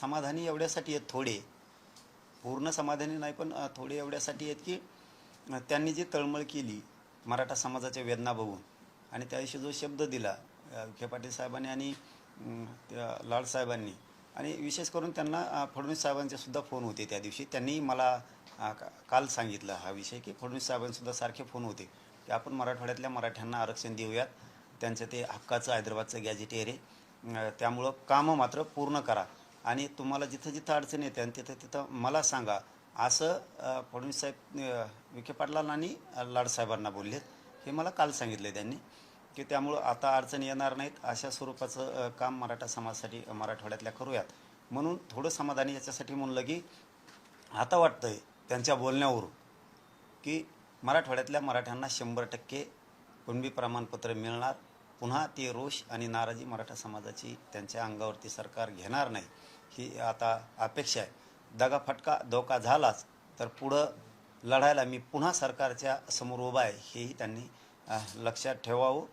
समाधानी एवढ्यासाठी आहेत थोडे, पूर्ण समाधानी नाही पण थोडे एवढ्यासाठी आहेत की त्यांनी जी तळमळ केली मराठा समाजाच्या वेदना बघून आणि त्या दिवशी जो शब्द दिला विखे पाटील साहेबांनी आणि त्या लाड साहेबांनी, आणि विशेष करून त्यांना फडणवीस साहेबांचे सुद्धा फोन होते त्या दिवशी. त्यांनी मला काल सांगितलं हा विषय की फडणवीस साहेबांसुद्धा सारखे फोन होते की आपण मराठवाड्यातल्या मराठ्यांना आरक्षण देऊयात, त्यांचं ते हक्काचं हैदराबादचं गॅजेटेअर आहे, त्यामुळं कामं मात्र पूर्ण करा आणि तुम्हाला जिथं जिथं अडचण येते आणि तिथं तिथं मला सांगा, असं फडणवीस साहेब विखे पाटलांना आणि लाडसाहेबांना बोललेत. हे मला काल सांगितलं त्यांनी की त्यामुळं आता अडचण येणार नाहीत, अशा स्वरूपाचं काम मराठा समाजासाठी मराठवाड्यातल्या करूयात. म्हणून थोडं समाधानी याच्यासाठी म्हणलं की आता वाटतं आहे त्यांच्या बोलण्यावरून की मराठवाड्यातल्या मराठ्यांना 100% कुणबी प्रमाणपत्र मिळणार. पुन्हा ते रोष आणि नाराजी मराठा समाजाची त्यांच्या अंगावरती सरकार घेणार नाही ही आता अपेक्षा आहे. दगाफटका धोका झालाच तर पुढं लढायला मी पुन्हा सरकारच्या समोर उभा आहे, हेही त्यांनी लक्षात ठेवावं.